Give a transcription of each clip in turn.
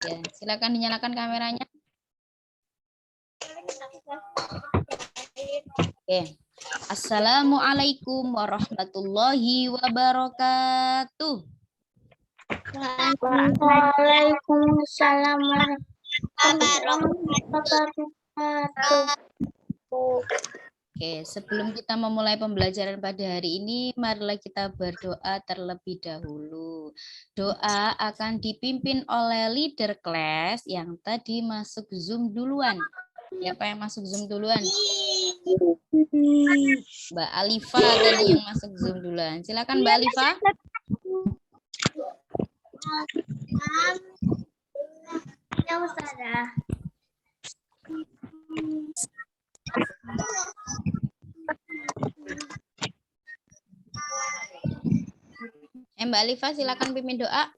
Ya, silakan dinyalakan kameranya. Oke. Assalamualaikum warahmatullahi wabarakatuh. Waalaikumsalam warahmatullahi wabarakatuh. Oke, sebelum kita memulai pembelajaran pada hari ini, marilah kita berdoa terlebih dahulu. Doa akan dipimpin oleh leader kelas yang tadi masuk Zoom duluan. Siapa yang masuk Zoom duluan? Mbak Alifa tadi yang masuk Zoom duluan. Silakan Mbak Alifa. Ya Ustazah. Mbak Alifa silakan pimpin doa.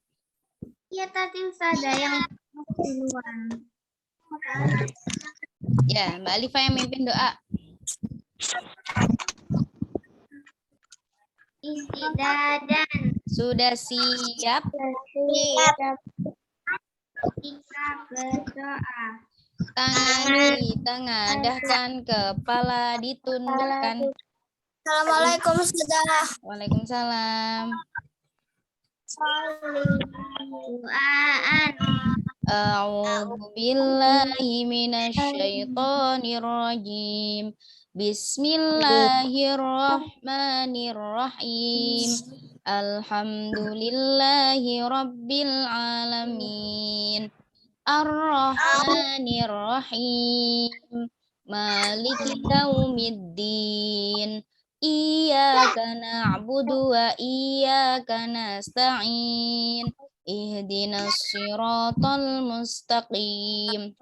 Iya tadi Ustazah yang duluan. Ya, Mbak Alifa yang mimpin doa. Istidadan. Sudah siap? Siap. Kita berdoa. Tangan ditengadahkan, kepala ditundukkan. Assalamualaikum Ustazah. Waalaikumsalam. Doaan. A'udzu billahi minasyaitonir rajim. Bismillahirrahmanirrahim. Alhamdulillahi rabbil alamin. Ar-Rahmanir-Rahim. Maliki yaumiddin. Iyyaka na'budu wa iyyaka nasta'in. Ihdinas siratal mustaqim.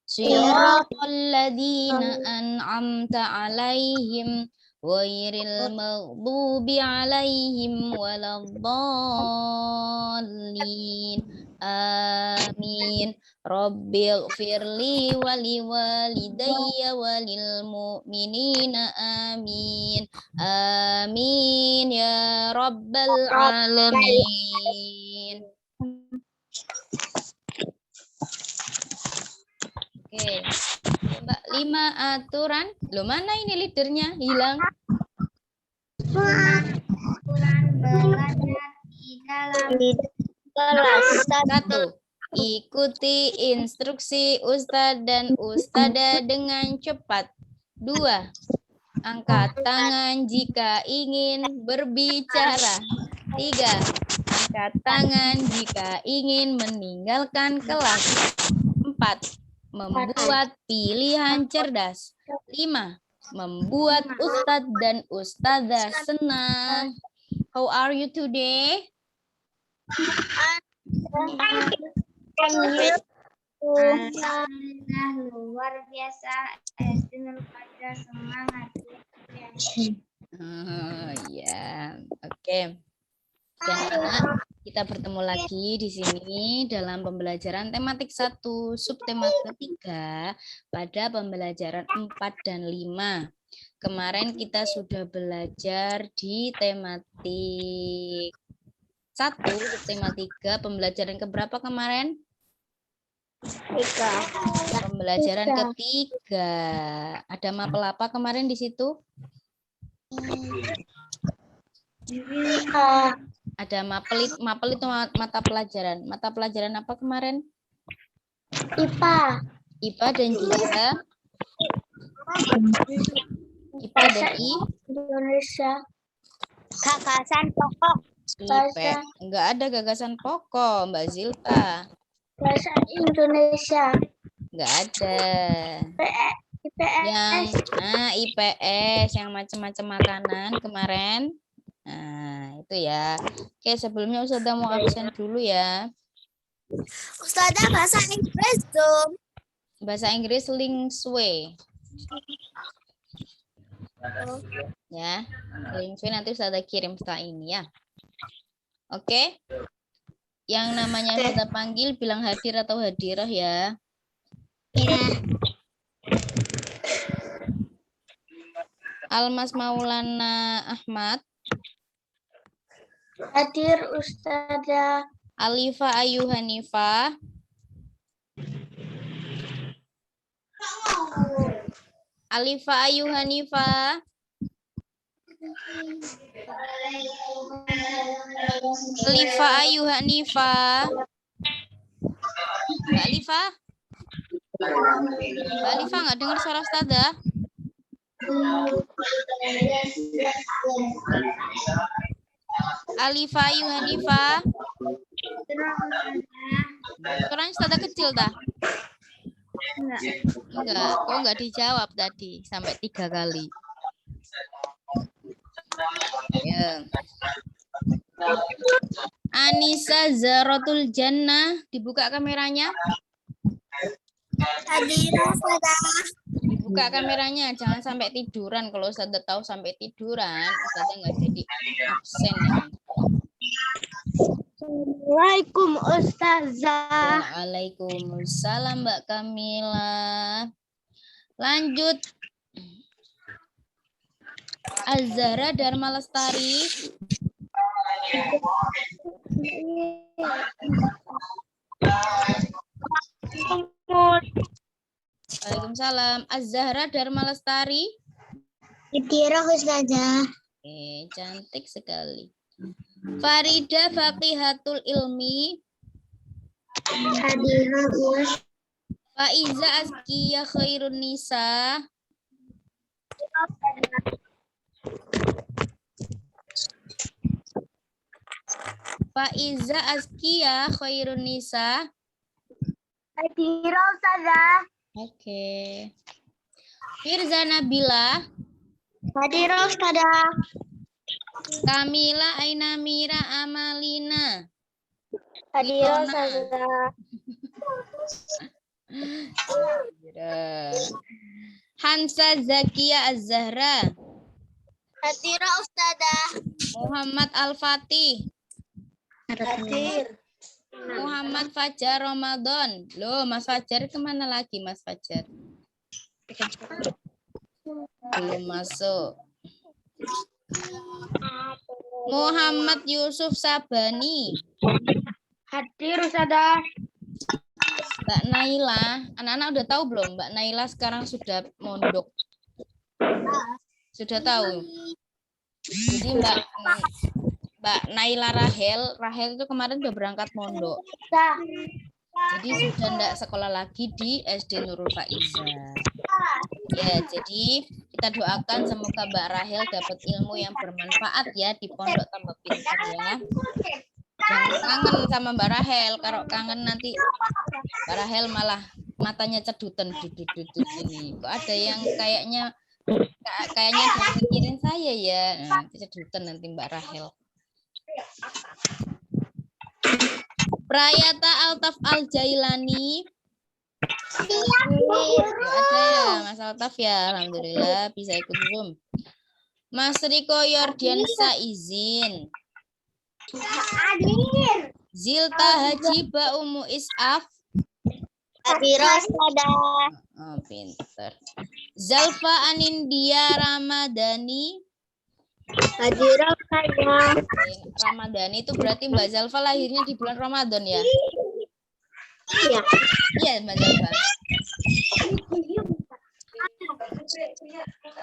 Siratal ladzina an'amta 'alaihim ghairil maghdubi 'alaihim waladdallin. Amin. Rabbil firli wali walidayya walil mu'minina amin. Amin ya rabbal alamin. Oke. Mbak 5 aturan. Loh, mana ini leadernya? Hilang. Aturan belajar di dalam kelas. 1. Ikuti instruksi Ustadz dan Ustadzah dengan cepat. 2. Angkat tangan jika ingin berbicara. 3. Angkat tangan jika ingin meninggalkan kelas. 4. Membuat pilihan cerdas. 5. Membuat Ustadz dan Ustadzah senang. How are you today? Alhamdulillah luar biasa. Pada semangat. Oh ya, oke. Anak-anak, kita bertemu lagi di sini dalam pembelajaran tematik 1, subtema ketiga pada pembelajaran 4 dan 5. Kemarin kita sudah belajar di tematik 1, subtema 3, pembelajaran keberapa kemarin? 3. Pembelajaran ketiga. Ada mapel apa kemarin di situ? Ada mapel itu mata pelajaran. Mata pelajaran apa kemarin? IPA. IPA dan juga IPA dan Indonesia. Gagasan pokok. Enggak ada gagasan pokok, Mbak Zilta. Bahasa Indonesia. Enggak ada. IPS. Yang IPS yang macam-macam makanan kemarin. Nah, itu ya. Oke, sebelumnya Ustazah mau absen dulu ya. Ustazah bahasa Inggris dong. Bahasa Inggris Linksway. Ya, Linksway nanti Ustazah kirim setelah ini ya. Oke. Yang namanya Ustazah panggil bilang hadir atau hadirah ya. Ya. Almas Maulana Ahmad. Hadir Ustazah. Alifa Ayu Hanifah. Alifa Ayu Hanifah. Alifa Ayu Hanifah. Mbak Alifa? Mbak Alifa nggak dengar suara Ustazah? Alifa Ayu Hanifah. Suaranya Ustazah kecil dah. Enggak, kok enggak dijawab tadi sampai 3 kali. Ya. Anissa Zaratul Jannah, dibuka kameranya. Hadirah Ustazah. Dibuka kameranya, jangan sampai tiduran. Kalau Ustazah tahu sampai tiduran, Ustazah nggak jadi absen ya. Assalamualaikum Ustazah. Waalaikumsalam Mbak Kamila. Lanjut. Azhara Dharma Lestari. Waalaikumsalam. Az-Zahra Dharma Lestari. Hadirah Ustazah. Cantik sekali. Farida Faqihatul Ilmi. Hadirah Ustazah. Faiza Azkiyah Khairun Nisa. Faiza Azkiyah Khairun Nisa. Hadirah Ustazah. Oke. Firza Nabila. Hadirah Ustazah. Kamila Aina Mira Amalina. Hadirah Ustazah. Hansa Zakia Az-Zahra. Hadirah Ustazah. Muhammad Al-Fatih. Hadir. Muhammad Fajar Ramadan. Loh, Mas Fajar kemana lagi Mas Fajar? Belum masuk. Muhammad Yusuf Sabani. Hadir Ustazah. Mbak Naila. Anak-anak udah tahu belum? Mbak Naila sekarang sudah mondok. Sudah tahu? Jadi Mbak Naila Rahel itu kemarin udah berangkat mondok. Jadi sudah enggak sekolah lagi di SD Nurul Faiza. Ya, jadi kita doakan semoga Mbak Rahel dapat ilmu yang bermanfaat ya di pondok tambah pintar ya. Jangan kangen sama Mbak Rahel. Kalau kangen nanti Mbak Rahel malah matanya cedutan dudut ini. Kok ada yang kayaknya mikirin saya ya. Nah, cedutan nanti Mbak Rahel. Prayata Altaf Al-Jailani. Ada ya Mas Altaf ya. Alhamdulillah bisa ikut Zoom. Mas Riko Yordiansa izin. Hadir. Zilta Hajiba Umu Is'af. Hadirah Ustazah. Oh, pinter. Zalfa Anindia Ramadhani. Hadirah Ustazah. Ramadhani itu berarti Mbak Zalfa lahirnya di bulan Ramadan ya? Iya. Iya Mbak Zalfa.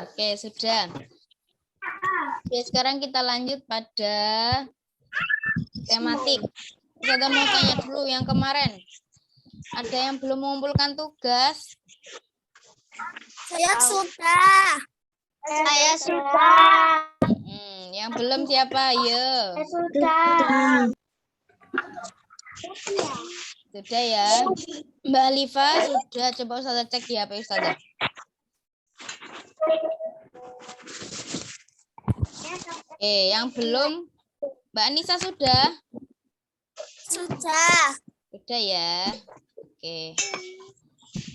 Oke, sudah. Oke, sekarang kita lanjut pada tematik. Kita mau tanya dulu yang kemarin. Ada yang belum mengumpulkan tugas? Saya sudah. Saya sudah. Yang belum siapa? Ayo. Saya sudah. Sudah ya. Mbak Alifa sudah. Coba Ustazah cek di HP Ustazah. Yang belum Mbak Anissa sudah? Sudah. Sudah ya. Oke.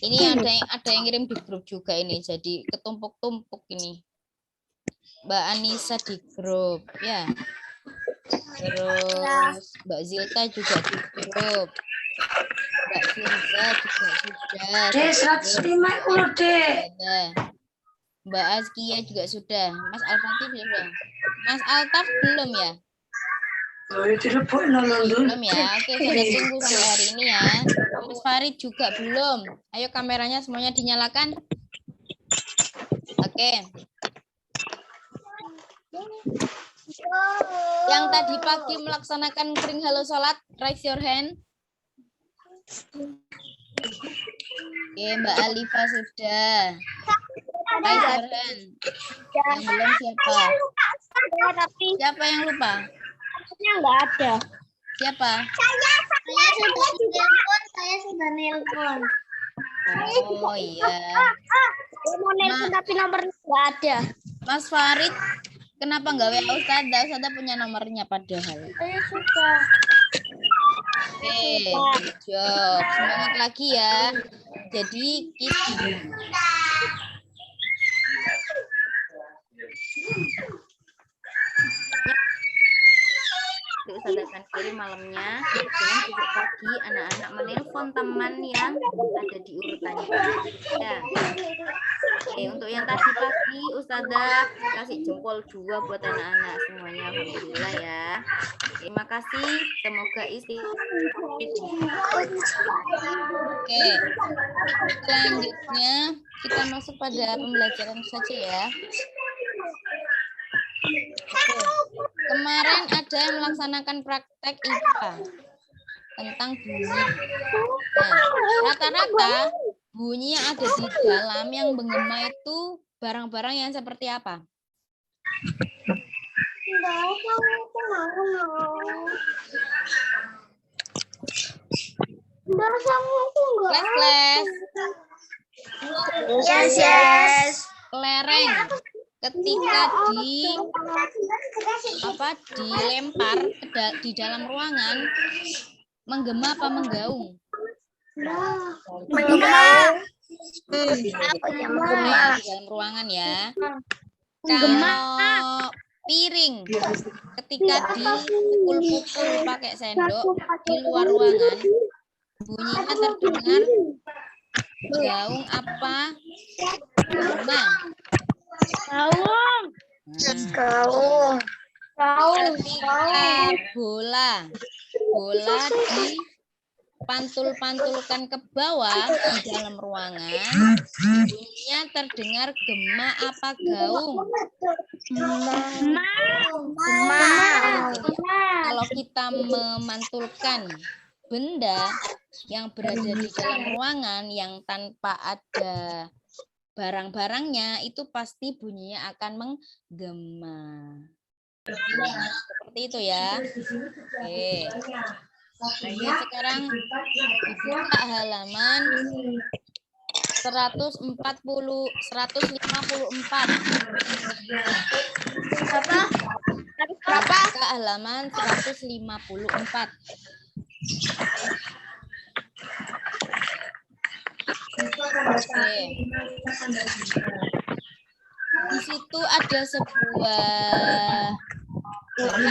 Ini ada yang ngirim di grup juga ini, jadi ketumpuk-tumpuk ini. Mbak Anissa di grup ya. Terus Mbak Zilta juga di grup. Mbak Firza juga sudah. D150 D. Mbak Azkia juga sudah. Mas Al-Fatih sudah. Mas Altaf belum ya? Belum ya? Oke, sudah tunggu sampai hari ini ya. Mas Farid juga belum. Ayo kameranya semuanya dinyalakan. Oke. Yang tadi pagi melaksanakan kering halo sholat, raise your hand. Oke, Mbak Alifa sudah. Raise your hand. Yang belum siapa? Siapa yang lupa? Nggak ada. Siapa? Saya sudah nelpon. Oh iya. Mau nelpon tapi nomornya nggak ada. Mas Farid, kenapa nggak WA Ustadzah? Ustadzah punya nomornya padahal. Saya sudah. Oke, good job. Semangat lagi ya. Jadi kita Ustadzah akan kirim malamnya, dan besok pagi anak-anak menelpon teman yang ada di urutannya. Ya. Oke, untuk yang tadi pagi Ustadzah kasih jempol 2 buat anak-anak semuanya. Alhamdulillah ya. Terima kasih. Semoga Oke. Selanjutnya kita masuk pada pembelajaran saja ya. Oke. Kemarin ada yang melaksanakan praktek IPA tentang bunyi. Nah, rata-rata bunyi yang ada di dalam yang menggema itu barang-barang yang seperti apa? Flash. Yes. Kelereng. Ketika dilempar di dalam ruangan, menggema apa menggaung? Menggema. Di dalam ruangan ya. Kalau piring ketika dipukul-pukul pakai sendok di luar ruangan, bunyinya terdengar gaung apa? Gema. Gaung. Ketika bola dipantul-pantulkan ke bawah di dalam ruangan, bunyinya terdengar gema apa gaung? Kalau kita memantulkan benda yang berada di dalam ruangan yang tanpa ada barang-barangnya, itu pasti bunyinya akan menggema. Seperti itu ya. Oke. Lanjut sekarang dibuka halaman 154. Berapa? Buka halaman 154. Oke. Di situ ada sebuah 154.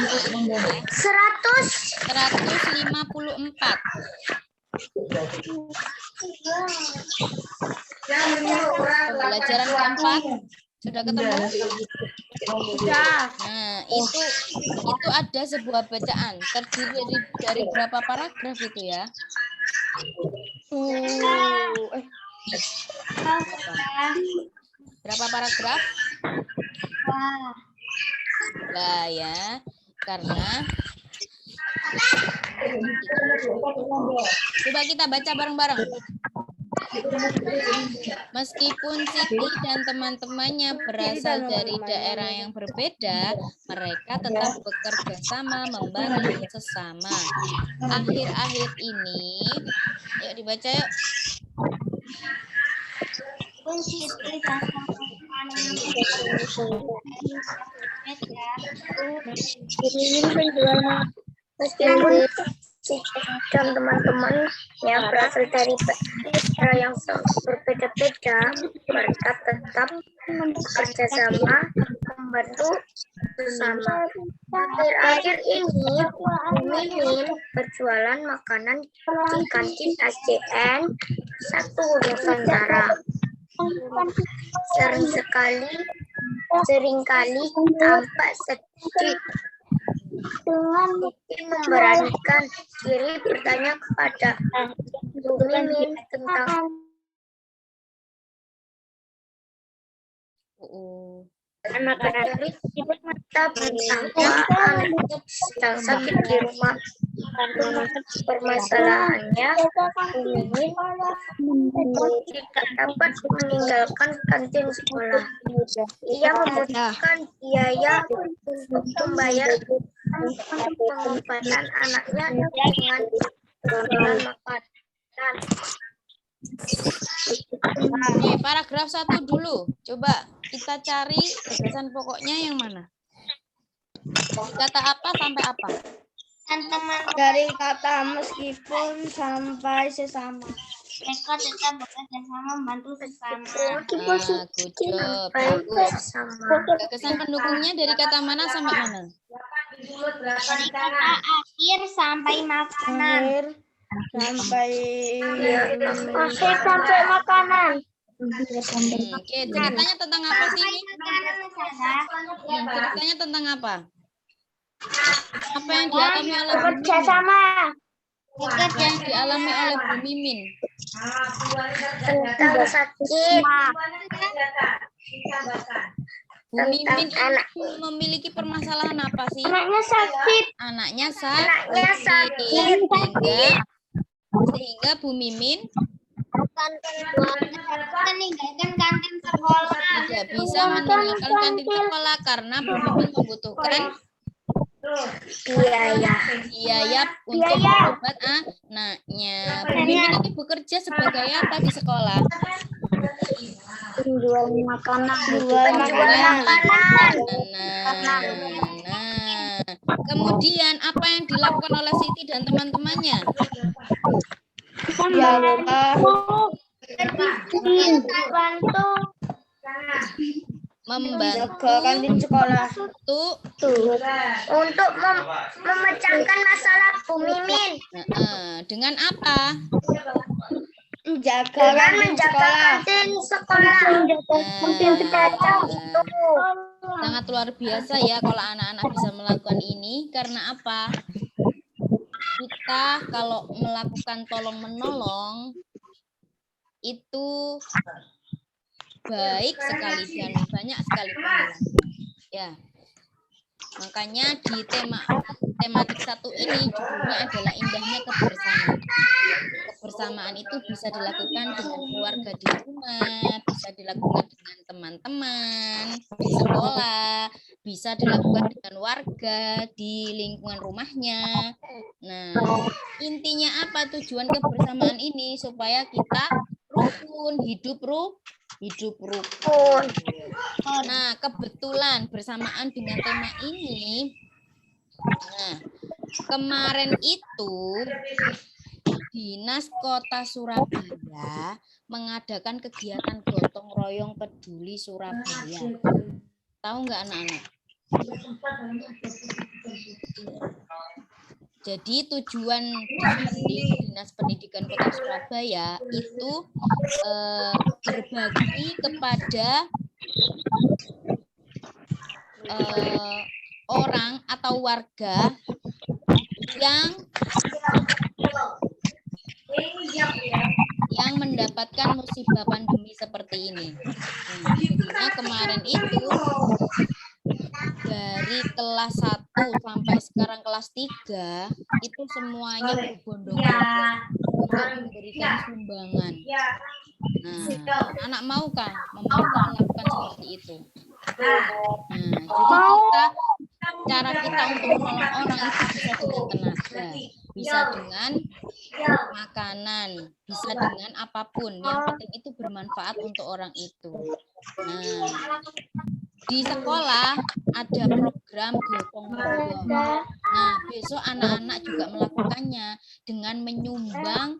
Pembelajaran keempat sudah ketemu? Nah, itu ada sebuah bacaan terdiri dari berapa paragraf itu ya? Berapa paragraf? Lah ya, karena coba kita baca bareng-bareng. Meskipun Siti dan teman-temannya berasal dari daerah yang berbeda, mereka tetap bekerja sama membantu sesama. Akhir-akhir ini, yuk dibaca yuk. Meskipun dan teman-teman yang berasal dari daerah yang berbeda-beda, mereka tetap bekerja sama membantu sesama. Akhir-akhir ini, Mimin berjualan makanan di kantin SDN 1 Nusantara. Seringkali tampak sedih dengan memberanikan diri bertanya kepada Bu Mimin tentang anak-anak kita bahwa anaknya sedang sakit di rumah. Permasalahannya, Bu Mimin tidak dapat meninggalkan kantin sekolah. Ia membutuhkan biaya untuk membayar pengobatan anaknya dengan bulan makanan. Oke, paragraf 1 dulu. Coba kita cari gagasan pokoknya yang mana? Kata apa sampai apa? dari kata meskipun sampai sesama. Mereka tetap bekerja sama membantu sesama. Good job, bagus. Gagasan pendukungnya dari kata mana sampai mana? Dari kata akhir sampai makanan. Sampai makanan. Oke, ceritanya tentang apa sih ini? Ceritanya tentang apa? Apa yang dialami oleh Bu Bekerja Mimin? sama. Apa yang dialami oleh Bu Mimin? Tentang sakit. Bu Mimin itu memiliki permasalahan apa sih? Anaknya sakit. Anaknya Anaknya sakit. Sehingga Bu Mimin Meninggalkan kantin sekolah. tidak bisa meninggalkan kantin sekolah karena Bu Mimin membutuhkan biaya untuk berobat anaknya. Bu Mimin ini bekerja sebagai apa di sekolah? Penjual makanan. Nah, kemudian apa yang dilakukan oleh Siti dan teman-temannya? Membantu kantin sekolah Untuk memecahkan masalah Bu Mimin. dengan apa? Dengan menjaga kantin sekolah. Sangat luar biasa ya kalau anak-anak bisa melakukan ini. Karena apa? Kita kalau melakukan tolong-menolong itu baik sekali dan banyak sekali pahalanya. Ya. Makanya di tematik 1 ini judulnya adalah indahnya kebersamaan. Kebersamaan itu bisa dilakukan dengan keluarga di rumah, bisa dilakukan dengan teman-teman di sekolah, bisa dilakukan dengan warga di lingkungan rumahnya. Nah, intinya apa tujuan kebersamaan ini? Supaya kita rukun, hidup rukun. Nah, kebetulan bersamaan dengan tema ini, nah, kemarin itu Dinas Kota Surabaya mengadakan kegiatan gotong royong peduli Surabaya. Tahu nggak anak-anak? Jadi tujuan dari Dinas Pendidikan Kota Surabaya itu berbagi kepada orang atau warga yang mendapatkan musibah pandemi seperti ini. Nah, kemarin itu dari kelas 1 sampai sekarang kelas 3 itu semuanya berbondong-bondong untuk memberikan sumbangan. Nah, anak mau kan melakukan seperti itu. Nah, jadi cara kita untuk menolong orang itu bisa dengan tenaga, bisa dengan makanan, bisa dengan apapun. Yang penting itu bermanfaat untuk orang itu. Nah, di sekolah ada program gotong royong. Nah, besok anak-anak juga melakukannya dengan menyumbang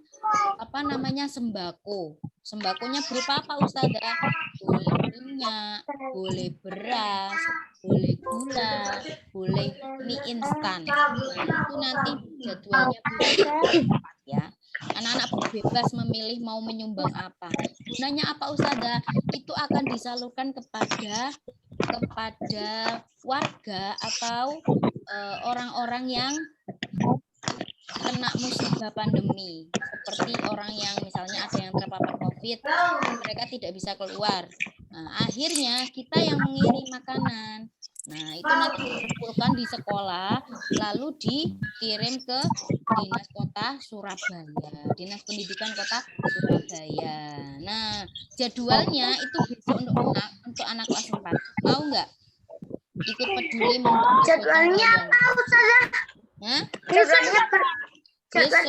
sembako. Sembakonya berupa apa, Ustazah? Boleh minyak, boleh beras, boleh gula, boleh mie instan. Nah, itu nanti jadwalnya ya. Anak-anak bebas memilih mau menyumbang apa. Gunanya apa, Ustazah? Itu akan disalurkan kepada warga atau orang-orang yang kena musibah pandemi, seperti orang yang misalnya ada yang terpapar COVID, mereka tidak bisa keluar. Nah, akhirnya kita yang mengirim makanan. Nah, itu nanti dikumpulkan di sekolah, lalu dikirim ke Dinas Kota Surabaya, Dinas Pendidikan Kota Surabaya. Nah, jadwalnya itu besok untuk anak kelas 4. Mau nggak ikut peduli membantu Jadwalnya gotong royong? apa, Ustazah? Hah? Jadwalnya Besok,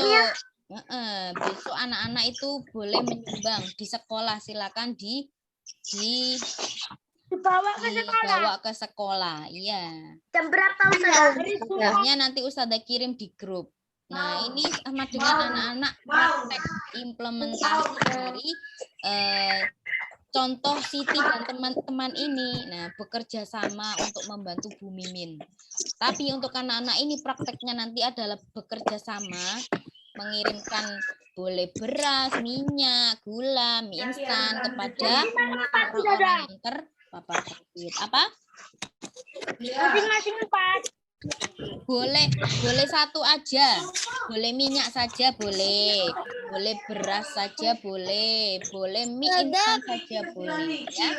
besok anak-anak itu boleh menyumbang di sekolah. Silakan dibawa ke sekolah. Iya. jam berapa, Ustazah? Jadwalnya nanti Ustazah kirim di grup. Nah, ini sama dengan anak-anak praktek implementasi dari contoh Siti dan teman-teman ini. Nah, bekerja sama untuk membantu Bu Mimin. Tapi untuk anak-anak ini prakteknya nanti adalah bekerja sama, mengirimkan boleh beras, minyak, gula, mie instan kepada orang-orang yang terpapar COVID. Apa? Masing-masing 4. Boleh satu aja, boleh minyak saja boleh beras saja boleh mie instan saja boleh, ya.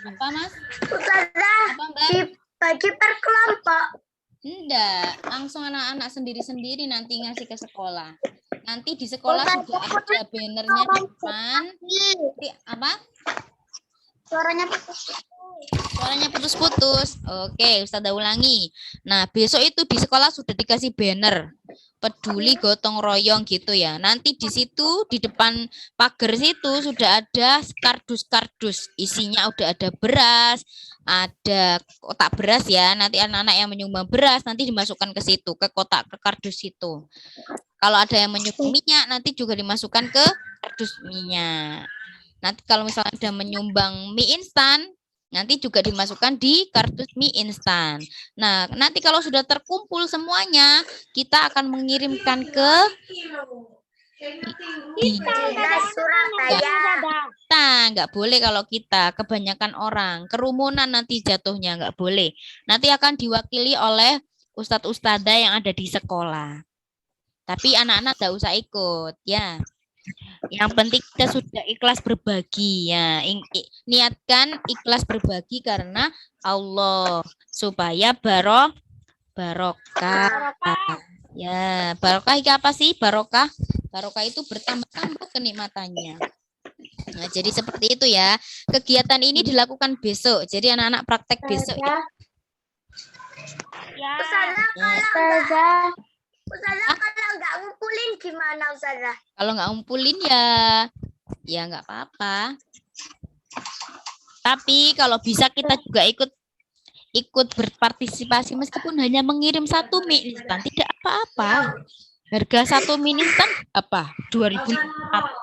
Apa Mas? Ustazah, Apa Mbak? dibagi per kelompok. Enggak, langsung anak-anak sendiri-sendiri nanti ngasih ke sekolah. Nanti di sekolah sudah ada bannernya di depan. Apa? Suaranya putus-putus. Oke, Ustazah ulangi. Nah, besok itu di sekolah sudah dikasih banner peduli gotong royong gitu ya. Nanti di situ di depan pagar situ sudah ada kardus-kardus. Isinya udah ada beras, ada kotak beras ya. Nanti anak-anak yang menyumbang beras nanti dimasukkan ke situ, ke kotak ke kardus itu. Kalau ada yang menyumbang minyak nanti juga dimasukkan ke kardus minyak. Nanti kalau misalnya ada menyumbang mie instan, nanti juga dimasukkan di kardus mie instan. Nah, nanti kalau sudah terkumpul semuanya, kita akan mengirimkan ke Surabaya. Kita nggak boleh kalau kita kebanyakan orang, kerumunan nanti jatuhnya nggak boleh. Nanti akan diwakili oleh ustadz-ustadzah yang ada di sekolah. Tapi anak-anak nggak usah ikut, ya. Yang penting kita sudah ikhlas berbagi ya. Niatkan ikhlas berbagi karena Allah supaya barokah. Ya, barokah itu apa sih? Barokah itu bertambah-tambah kenikmatannya. Nah, jadi seperti itu ya. Kegiatan ini dilakukan besok. Jadi anak-anak praktek besok ya. Ustazah, kalau nggak ngumpulin gimana, Ustazah? Kalau nggak ngumpulin ya nggak apa-apa. Tapi kalau bisa kita juga ikut berpartisipasi meskipun hanya mengirim 1 mie instan tidak apa-apa. Harga 1 mie instan apa? 2.004.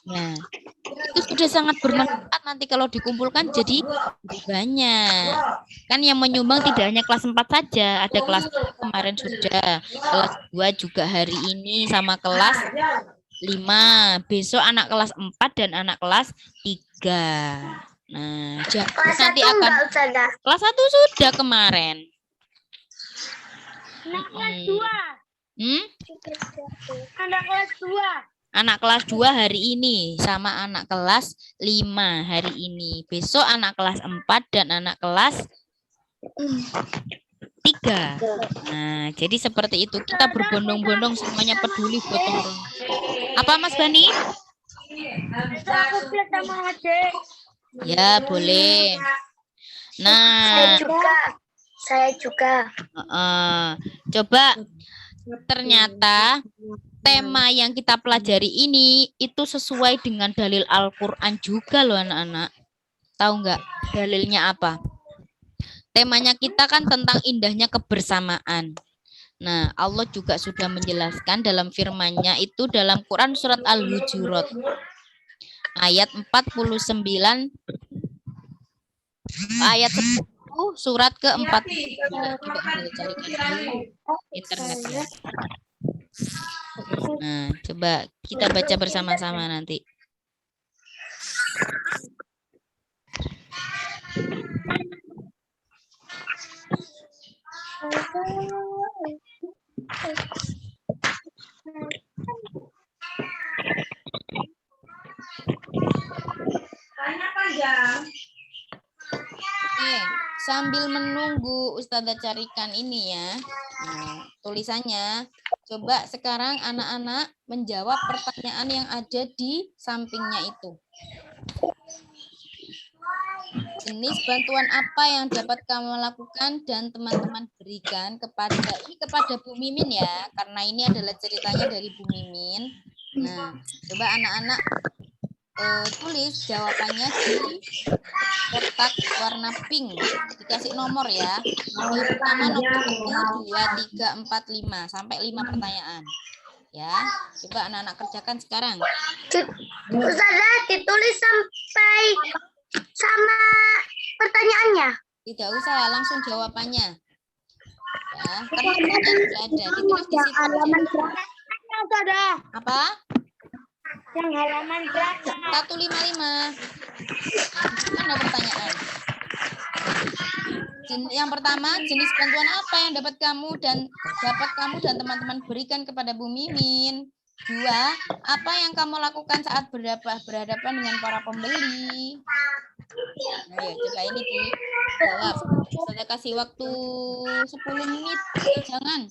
Nah, itu sudah sangat bermanfaat nanti kalau dikumpulkan jadi lebih banyak. Kan yang menyumbang tidak hanya kelas 4 saja, ada kelas 1 kemarin sudah, kelas 2 juga hari ini sama kelas 5. Besok anak kelas 4 dan anak kelas 3. Nah, Kelas nanti 1 akan enggak, Ustazah? kelas 1 sudah kemarin. Anak kelas 2. Anak kelas 2. Anak kelas 2 hari ini sama anak kelas 5 hari ini. Besok anak kelas 4 dan anak kelas 3. Nah, jadi seperti itu. Kita berbondong-bondong semuanya peduli gotong royong. Apa Mas Bani? Ya, boleh. Nah, Saya juga. coba ternyata tema yang kita pelajari ini itu sesuai dengan dalil Al-Quran juga loh anak-anak. Tahu nggak dalilnya apa? Temanya kita kan tentang indahnya kebersamaan. Nah, Allah juga sudah menjelaskan dalam firman-Nya itu dalam Quran surat Al-Hujurat ayat 49 ayat 10 surat ke-4. Coba carikan di internetnya. Nah, coba kita baca bersama-sama nanti. Oke, sambil menunggu Ustazah carikan ini ya. Nah, tulisannya. Coba sekarang anak-anak menjawab pertanyaan yang ada di sampingnya itu. Jenis bantuan apa yang dapat kamu lakukan dan teman-teman berikan kepada Bu Mimin ya, karena ini adalah ceritanya dari Bu Mimin. Nah, coba anak-anak tulis jawabannya di kotak warna pink, dikasih nomor ya. Yang pertama nomor 1, 2, 3, 4, 5 sampai 5 pertanyaan. Ya, coba anak-anak kerjakan sekarang. Ustazah, ditulis sampai sama pertanyaannya. Tidak usah, langsung jawabannya. Ya, karena pertanyaan sudah ada, ditulis di situ. Halaman berapa? Apa? Yang halaman berapa? 155. Mana pertanyaan? Yang pertama, jenis bantuan apa yang dapat kamu dan teman-teman berikan kepada Bu Mimin? 2, apa yang kamu lakukan saat berhadapan dengan para pembeli? Ayo, coba ini dijawab. Saya kasih waktu 10 menit. Jangan.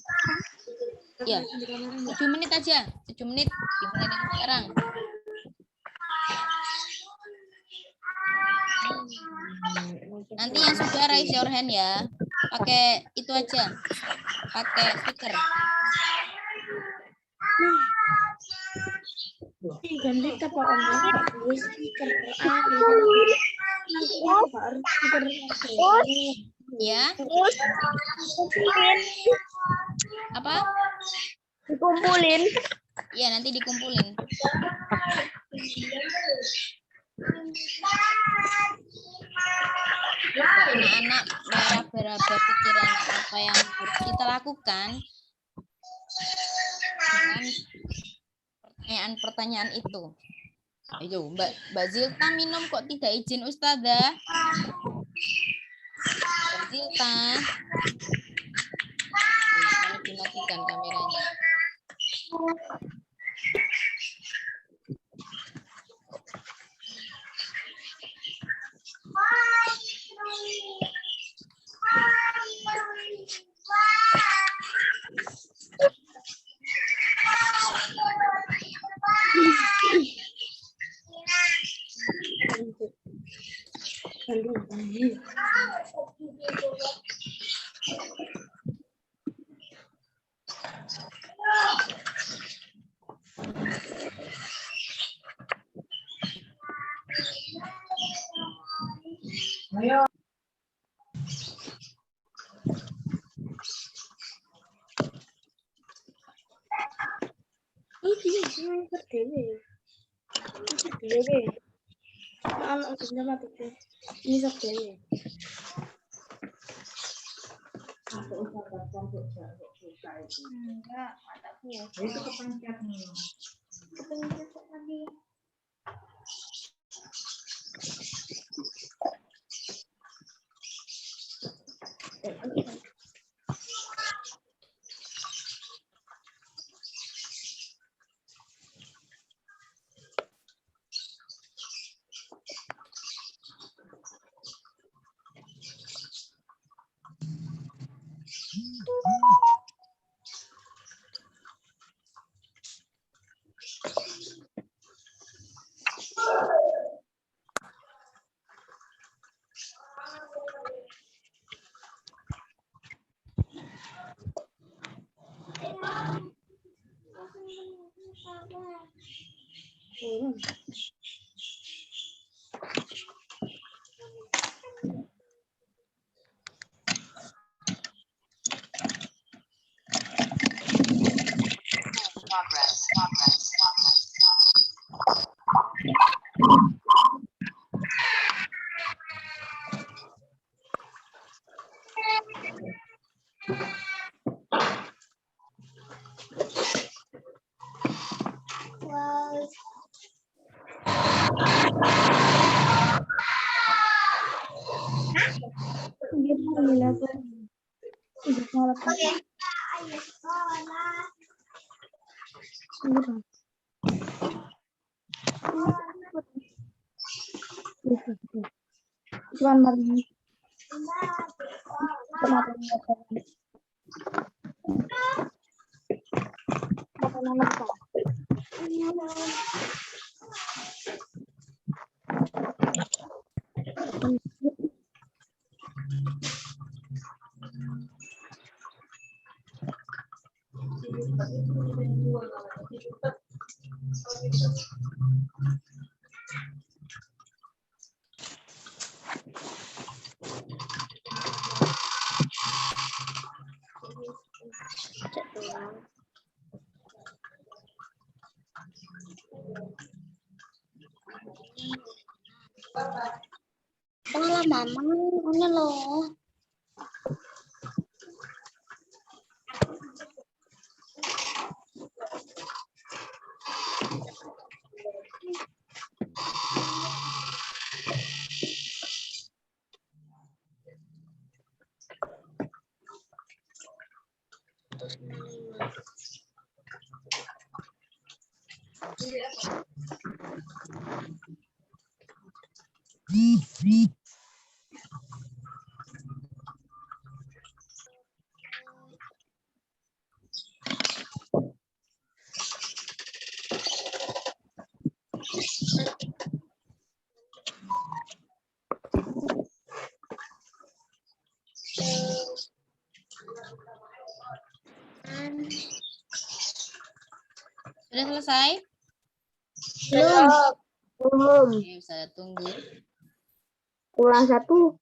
Ya, 7 menit aja. 7 menit. Dimulai dari sekarang. Nanti yang sudah raise your hand ya. Pakai itu aja. Pakai stiker. Ganti apa Ya. Apa? Dikumpulin. Ya, nanti dikumpulin. Anak-anak meraba-raba pikiran apa yang harus kita lakukan dengan pertanyaan-pertanyaan itu. Ayo, Mbak Zilta minum kok tidak izin Ustazah? Mbak Zilta. Malah dimatikan kameranya. Salah mama, ini loh. Sudah selesai? Belum. Oke, bisa tunggu. Ulang satu.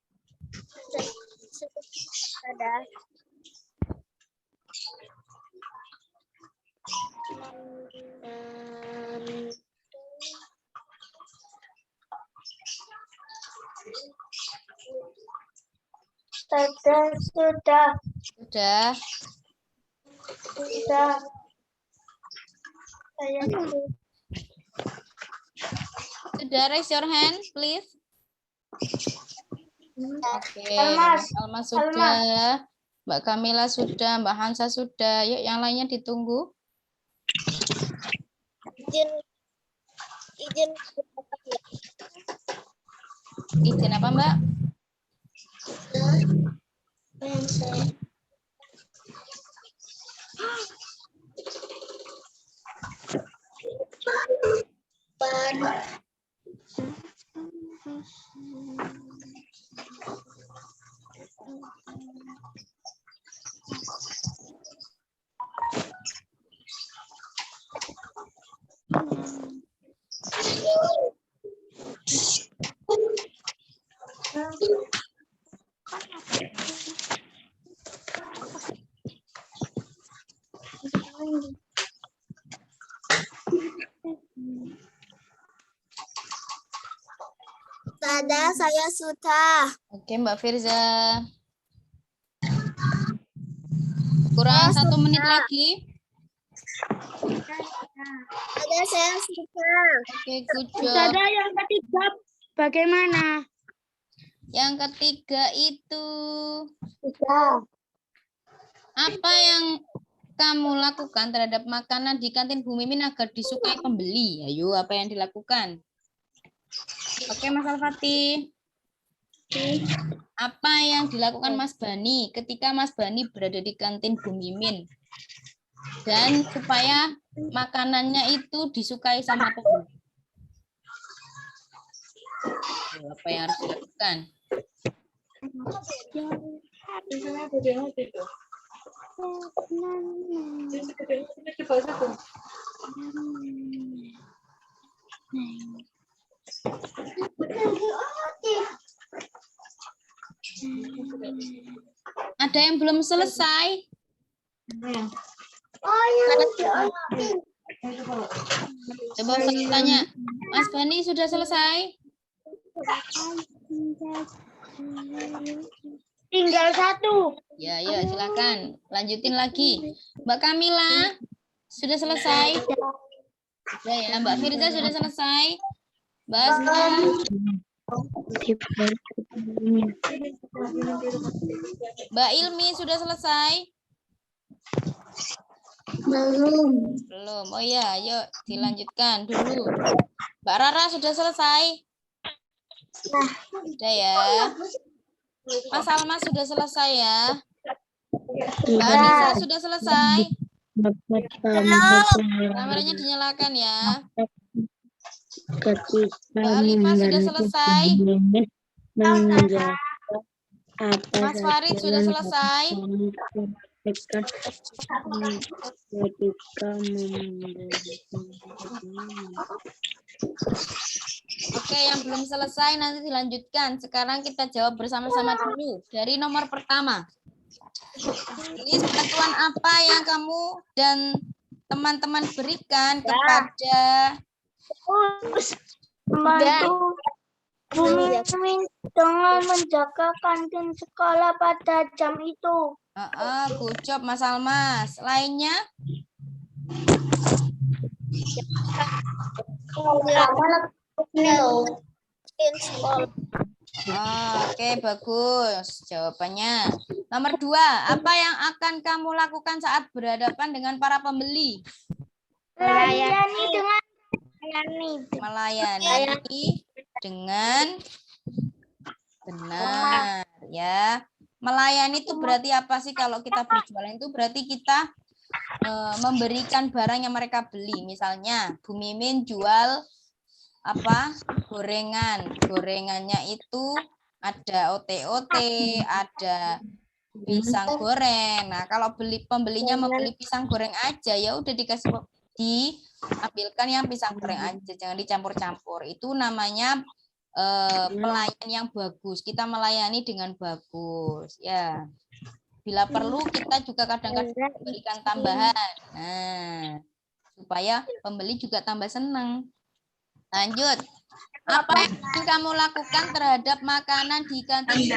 Ada. Sudah. Sudah. Sudah, raise your hand, please. Oke, Alma sudah. Mbak Kamila sudah, Mbak Hansa sudah. Yuk, yang lainnya ditunggu. Izin apa, Mbak? Saya sudah. Oke, Mbak Firza. Kurang 1 menit lagi. Saya sudah. Oke, good job. Yang ketiga bagaimana? Yang ketiga itu Sudah. apa yang kamu lakukan terhadap makanan di kantin Bu Mimin agar disukai pembeli? Ayo, apa yang dilakukan? Oke, Mas Al-Fatih. Apa yang dilakukan Mas Bani ketika Mas Bani berada di kantin Bu Mimin? Dan supaya makanannya itu disukai sama pembeli. Apa yang harus dilakukan? Ada yang belum selesai? Coba saya tanya, Mas Bani sudah selesai? Tinggal satu. Ya, silakan. Lanjutin lagi. Mbak Kamila, sudah selesai? Sudah ya. Mbak Firza sudah selesai? Mbak Asma? Mbak Ilmi sudah selesai? Belum. Oh ya, yuk dilanjutkan dulu. Mbak Rara sudah selesai? Sudah ya. Mas Almas sudah selesai ya? Mbak Anissa sudah selesai? Kameranya dinyalakan ya. Mbak Alima sudah selesai? Mas Farid sudah selesai? Oke, yang belum selesai nanti dilanjutkan. Sekarang kita jawab bersama-sama dulu. Dari nomor pertama. Ini bantuan apa yang kamu dan teman-teman berikan kepada Membantu Bu Mimin dengan menjaga kantin sekolah pada jam itu. good job Mas Almas. Lainnya? Oke, bagus jawabannya. Nomor 2, apa yang akan kamu lakukan saat berhadapan dengan para pembeli? Melayani dengan benar ya. Melayani itu berarti apa sih? Kalau kita berjualan itu berarti kita memberikan barang yang mereka beli. Misalnya Bu Mimin jual apa? Gorengannya itu ada OT-OT, ada pisang goreng. Nah, kalau pembelinya membeli pisang goreng aja, ya udah diambilkan yang pisang goreng aja, jangan dicampur-campur. Itu namanya pelayan yang bagus. Kita melayani dengan bagus, ya. Bila perlu kita juga kadang-kadang memberikan tambahan. Nah, supaya pembeli juga tambah senang. Lanjut. Apa yang akan kamu lakukan terhadap makanan di kantin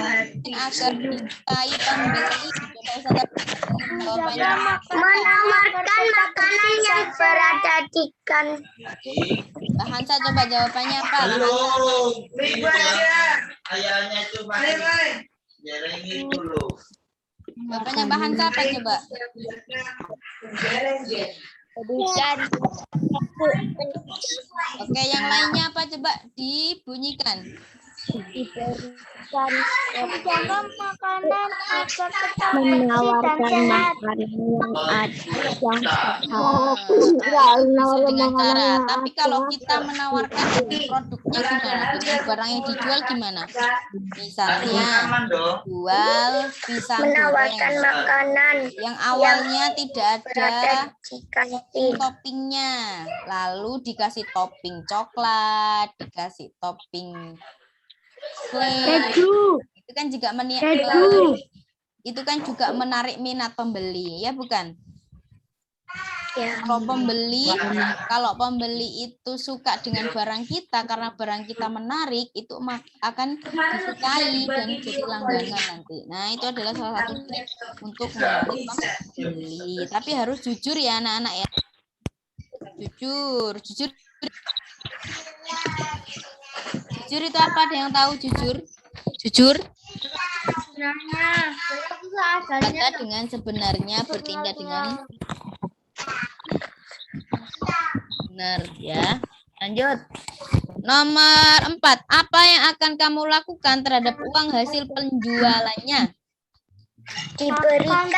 agar disukai pembeli? Menawarkan makanan yang berada di kantin. Mbak Hansa coba jawabannya apa? Ayahnya coba. Jerengin dulu. Jawabannya Mbak Hansa apa coba? Oke, yang lainnya apa coba dibunyikan? Menjaga makanan agar tetap menawarkan makanan yang Bisa dengan cara, tapi kalau kita menawarkan produknya gimana? Dengan barang yang dijual gimana? Misalnya jual pisang Menawarkan goreng makanan yang awalnya tidak ada di kantin. toppingnya, lalu dikasih topping coklat, dikasih topping itu kan juga itu kan juga menarik minat pembeli, ya bukan? Ya. Kalau pembeli itu suka dengan barang kita karena barang kita menarik, itu akan disukai dan jadi langganan nanti. Nah, itu adalah salah satu trik untuk menarik pembeli. Tapi harus jujur ya anak-anak ya. Jujur. Jujur itu apa? Ada yang tahu jujur? Jujur? Kata dengan sebenarnya, bertindak dengan benar ya. Lanjut. Nomor 4. Apa yang akan kamu lakukan terhadap uang hasil penjualannya? Diberikan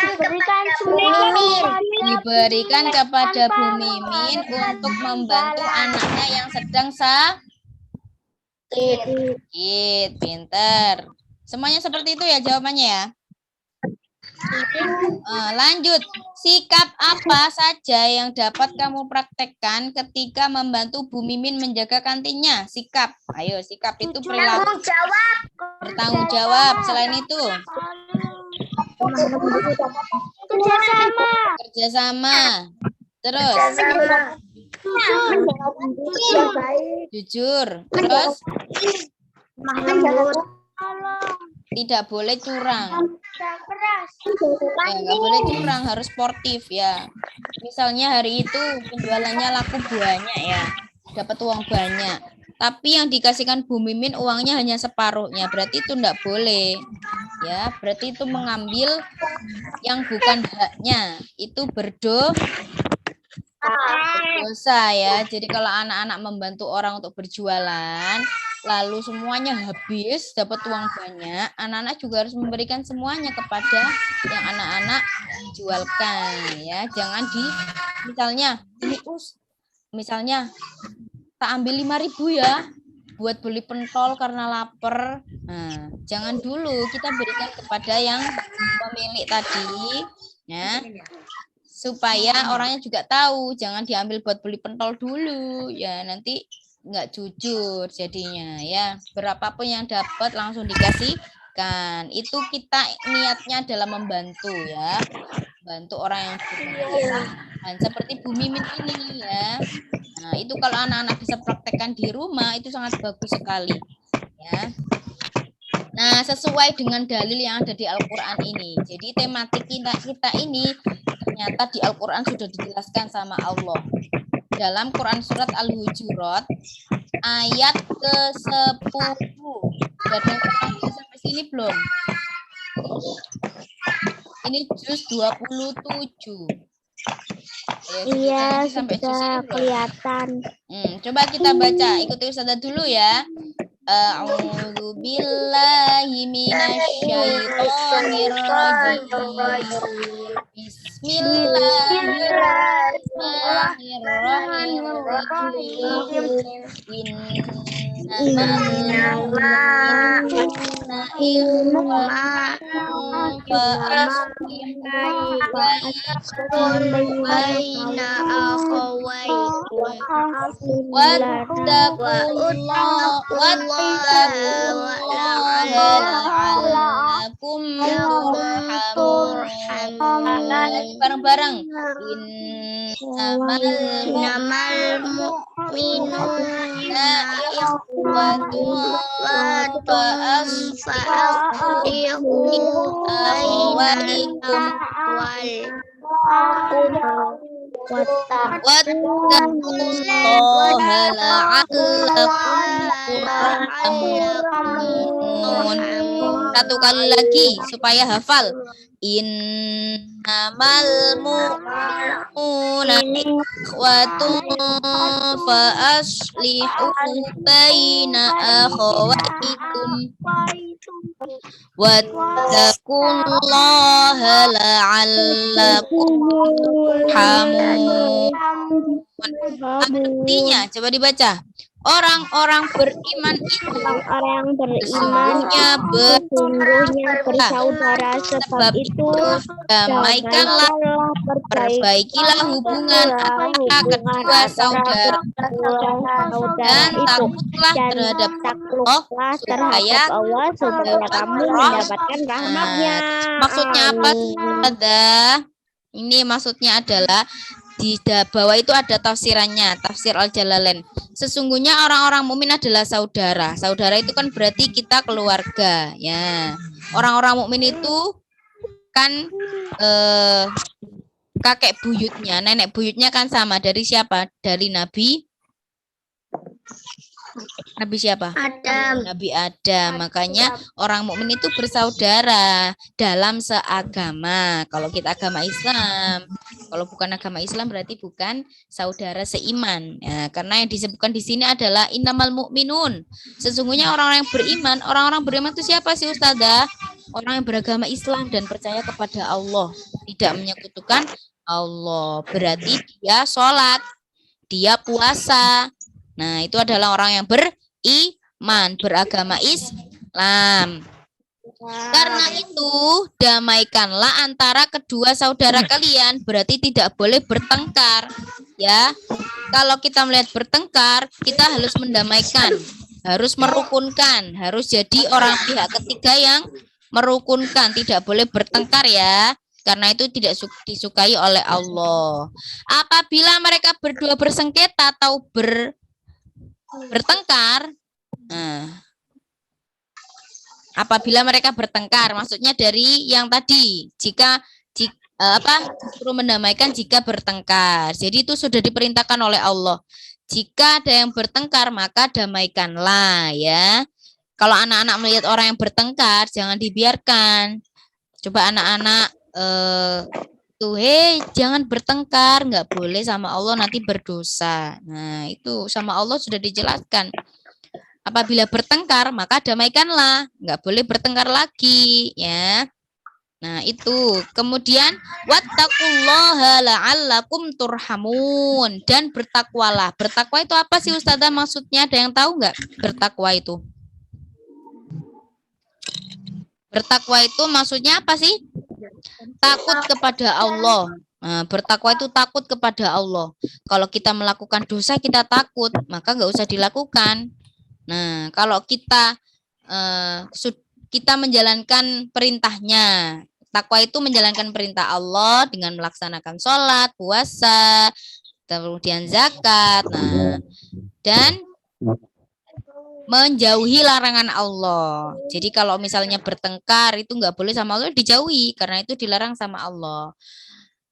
kepada Bu Mimin untuk membantu anaknya yang sedang sakit. Pinter. Semuanya seperti itu ya jawabannya ya. Lanjut. Sikap apa saja yang dapat kamu praktekkan ketika membantu Bu Mimin menjaga kantinnya? Sikap. Ayo, sikap itu perilaku. Bertanggung jawab. Selain itu, kerjasama. Terus jujur. Terus tidak boleh curang. Ya, nggak boleh curang, harus sportif ya. Misalnya hari itu penjualannya laku banyak ya, dapat uang banyak. Tapi yang dikasihkan Bu Mimin uangnya hanya separuhnya, berarti itu enggak boleh. Ya, berarti itu mengambil yang bukan haknya. Itu berdosa ya. Jadi kalau anak-anak membantu orang untuk berjualan, lalu semuanya habis, dapat uang banyak, anak-anak juga harus memberikan semuanya kepada yang anak-anak jualkan ya. Jangan misalnya ini misalnya tak ambil 5.000 ya buat beli pentol karena lapar. Nah, jangan dulu, kita berikan kepada yang pemilik tadi ya. Supaya orangnya juga tahu, jangan diambil buat beli pentol dulu ya, nanti nggak jujur jadinya ya. Berapapun yang dapat langsung dikasihkan. Itu kita niatnya adalah membantu ya, bantu orang yang butuh. Seperti Bu Mimin ini ya. Nah, itu kalau anak-anak bisa praktekkan di rumah itu sangat bagus sekali ya. Nah, sesuai dengan dalil yang ada di Al-Qur'an ini. Jadi tematik kita ini ternyata di Al-Qur'an sudah dijelaskan sama Allah. Dalam Quran surat Al-Hujurat ayat ke-10. Sudah ada yang sampai sini belum? Ini juz 27. Iya, sudah kelihatan. Coba kita baca, ikuti Ustazah dulu ya. A'udzu billahi minasyaitonir rajim. Bareng-bareng. Innamal mu'minuna ikhwatun fa'aslihu akhawaikum wattaqullaha la'allakum turhamun. Satu kali lagi supaya hafal. Innamal mu'minuna ikhwatun fa aslihu baina akhawaikum wattaqullaha la'allakum turhamun. Artinya coba dibaca. Orang-orang beriman itu sesungguhnya bersaudara, sebab itu damaikanlah, perbaikilah hubungan antara kedua saudara dan takutlah terhadap Allah supaya kamu mendapatkan rahmatnya. Maksudnya apa? Ini maksudnya adalah di bawah itu ada tafsirannya, tafsir Al-Jalalain. Sesungguhnya orang-orang mukmin adalah saudara. Saudara itu kan berarti kita keluarga, ya. Orang-orang mukmin itu kan kakek buyutnya, nenek buyutnya kan sama. Dari siapa? Dari Nabi siapa? Adam. Nabi Adam. Makanya orang mukmin itu bersaudara dalam seagama. Kalau kita agama Islam, kalau bukan agama Islam berarti bukan saudara seiman. Ya, karena yang disebutkan di sini adalah innamal mu'minun. Sesungguhnya orang-orang yang beriman, orang-orang beriman itu siapa sih Ustazah? Orang yang beragama Islam dan percaya kepada Allah, tidak menyekutukan Allah. Berarti dia sholat, dia puasa. Nah, itu adalah orang yang beriman, beragama Islam. Karena itu, damaikanlah antara kedua saudara kalian, berarti tidak boleh bertengkar. Ya, kalau kita melihat bertengkar, kita harus mendamaikan, harus merukunkan, harus jadi orang pihak ketiga yang merukunkan, tidak boleh bertengkar ya. Karena itu tidak disukai oleh Allah. Apabila mereka berdua bersengketa atau bertengkar, apabila mereka bertengkar, maksudnya dari yang tadi, jika suruh mendamaikan jika bertengkar. Jadi itu sudah diperintahkan oleh Allah. Jika ada yang bertengkar, maka damaikanlah ya. Kalau anak-anak melihat orang yang bertengkar, jangan dibiarkan. Coba anak-anak jangan bertengkar, nggak boleh sama Allah, nanti berdosa. Nah, itu sama Allah sudah dijelaskan. Apabila bertengkar, maka damaikanlah, nggak boleh bertengkar lagi, ya. Nah, itu. Kemudian wattaqullaha la'allakum turhamun, dan bertakwalah. Bertakwa itu apa sih Ustazah maksudnya? Ada yang tahu nggak bertakwa itu? Bertakwa itu maksudnya apa sih? Takut kepada Allah. Nah, bertakwa itu takut kepada Allah. Kalau kita melakukan dosa kita takut, maka nggak usah dilakukan. Nah, kalau kita menjalankan perintahnya, takwa itu menjalankan perintah Allah dengan melaksanakan sholat, puasa, kemudian zakat, dan menjauhi larangan Allah. Jadi kalau misalnya bertengkar itu nggak boleh sama Allah, dijauhi karena itu dilarang sama Allah.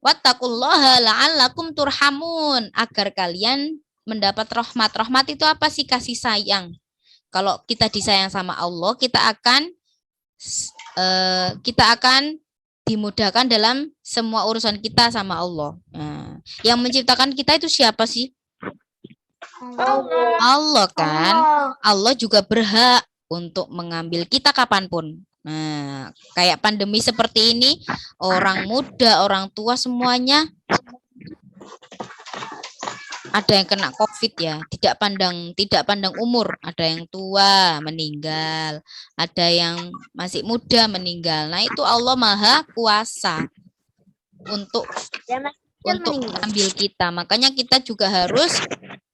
Wattaqullaha la'allakum turhamun, agar kalian mendapat rahmat. Rahmat itu apa sih? Kasih sayang. Kalau kita disayang sama Allah, kita akan dimudahkan dalam semua urusan kita sama Allah. Nah, yang menciptakan kita itu siapa sih? Allah kan. Allah juga berhak untuk mengambil kita kapanpun. Nah, kayak pandemi seperti ini, orang muda, orang tua semuanya ada yang kena COVID ya, tidak pandang umur, ada yang tua meninggal, ada yang masih muda meninggal. Nah, itu Allah Maha Kuasa untuk mengambil kita. Makanya kita juga harus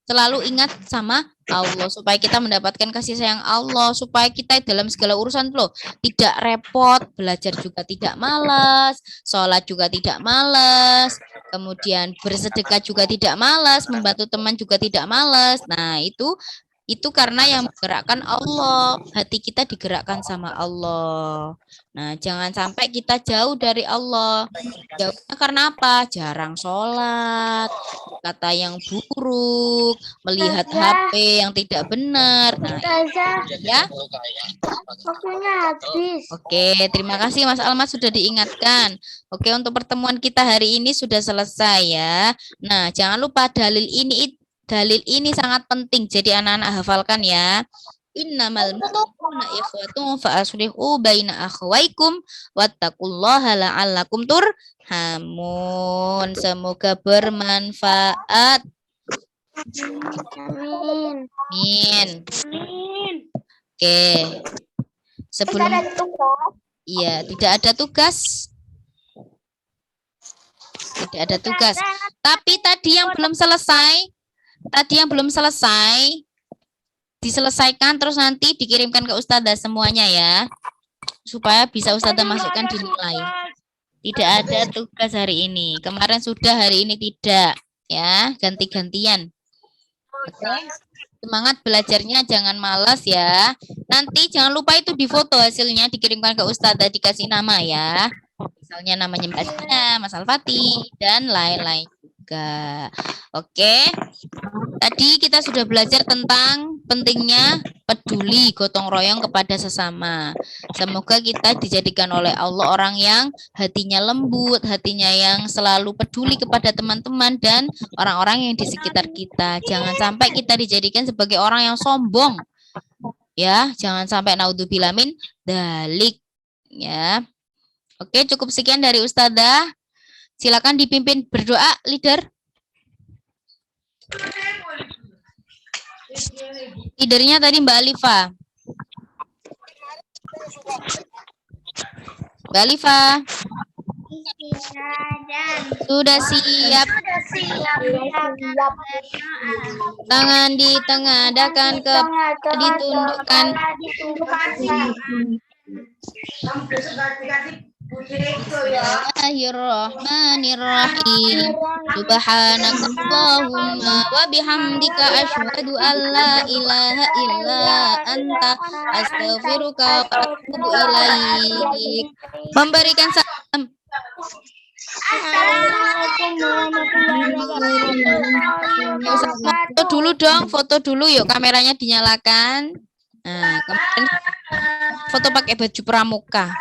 selalu ingat sama Allah supaya kita mendapatkan kasih sayang Allah, supaya kita dalam segala urusan loh tidak repot, belajar juga tidak malas, sholat juga tidak malas, kemudian bersedekah juga tidak malas, membantu teman juga tidak malas. Nah, itu karena yang menggerakkan Allah, hati kita digerakkan sama Allah. Nah, jangan sampai kita jauh dari Allah. Jauhnya karena apa? Jarang sholat, kata yang buruk, melihat HP yang tidak benar. Nah, ya. Waktunya habis. Oke, terima kasih Mas Almas sudah diingatkan. Oke, untuk pertemuan kita hari ini sudah selesai ya. Nah, jangan lupa dalil ini sangat penting, jadi anak-anak hafalkan ya. Innamal mu'minuna ikhwatun fa aslihu baina akhwaikum wattaqullaha la'allakum turhamun. Semoga bermanfaat. Amin. Oke. Sebelum tidak ada tugas. Tidak ada tugas. Tapi tadi yang belum selesai diselesaikan, terus nanti dikirimkan ke Ustazah semuanya ya, supaya bisa Ustazah masukkan di nilai. Tidak ada tugas hari ini, kemarin sudah, hari ini tidak ya, ganti-gantian. Oke. Semangat belajarnya, jangan malas ya. Nanti jangan lupa itu difoto hasilnya, dikirimkan ke Ustazah, dikasih nama ya, misalnya namanya Mbak Dina, Mas Al-Fatih, dan lain-lain juga. Oke, tadi kita sudah belajar tentang pentingnya peduli, gotong royong kepada sesama. Semoga kita dijadikan oleh Allah orang yang hatinya lembut, hatinya yang selalu peduli kepada teman-teman dan orang-orang yang di sekitar kita. Jangan sampai kita dijadikan sebagai orang yang sombong. Ya, jangan sampai naudzubillah min dzalik ya. Oke, cukup sekian dari Ustazah. Silakan dipimpin berdoa, leader. Leadernya tadi Mbak Alifa. Mbak Alifa. Sudah siap. Tangan ditengadahkan, ditundukkan. Bismillahirrahmanirrahim. Subhanakallahumma wa bihamdika asyhadu an la ilaha illa anta astaghfiruka wa atubu ilaik. Memberikan salam. Assalamualaikum warahmatullahi wabarakatuh. Foto dulu dong, foto dulu yuk, kameranya dinyalakan. Nah, kemarin foto pakai baju pramuka.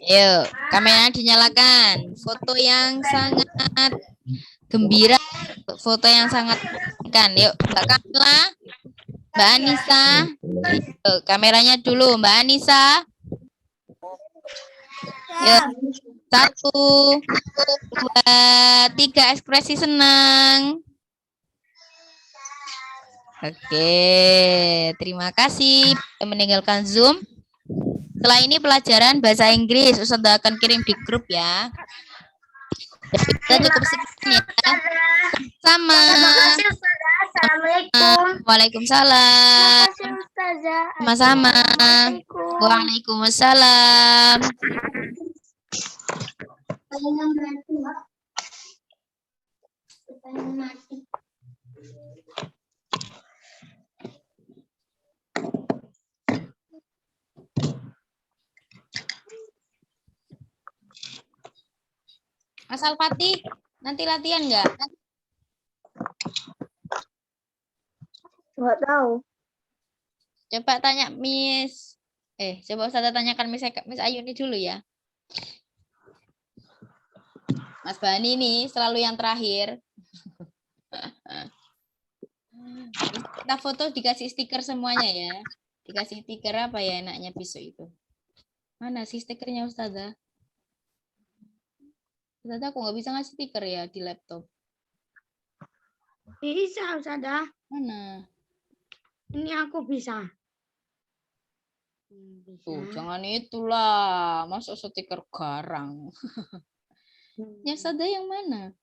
Yuk, kamera dinyalakan. Foto yang sangat gembira, foto yang sangat menyenangkan. Yuk, Mbak Kamila, Mbak Anissa. Yuk, kameranya dulu, Mbak Anissa. Yuk, 1, 2, 3, ekspresi senang. Oke, terima kasih meninggalkan Zoom. Setelah ini pelajaran bahasa Inggris, Ustazah akan kirim di grup ya. Jadi kita cukup sekian ya. Sama. Terima kasih Ustazah. Assalamualaikum. Waalaikumsalam. Terima kasih Ustazah. Sama-sama. Assalamualaikum. Waalaikumsalam. Mas Al-Fatih, nanti latihan nggak? Nggak tahu. Coba tanya Miss. Coba Ustazah tanyakan Miss Ayuni dulu ya. Mas Bani nih selalu yang terakhir. Kita foto dikasih stiker semuanya ya. Dikasih stiker apa ya enaknya besok itu? Mana sih stikernya Ustazah? Ustazah aku nggak bisa ngasih stiker ya di laptop. Bisa, Ustazah. Mana? Ini aku bisa. Tuh, jangan itulah. Masuk stiker garang. Ya Ustazah yang mana?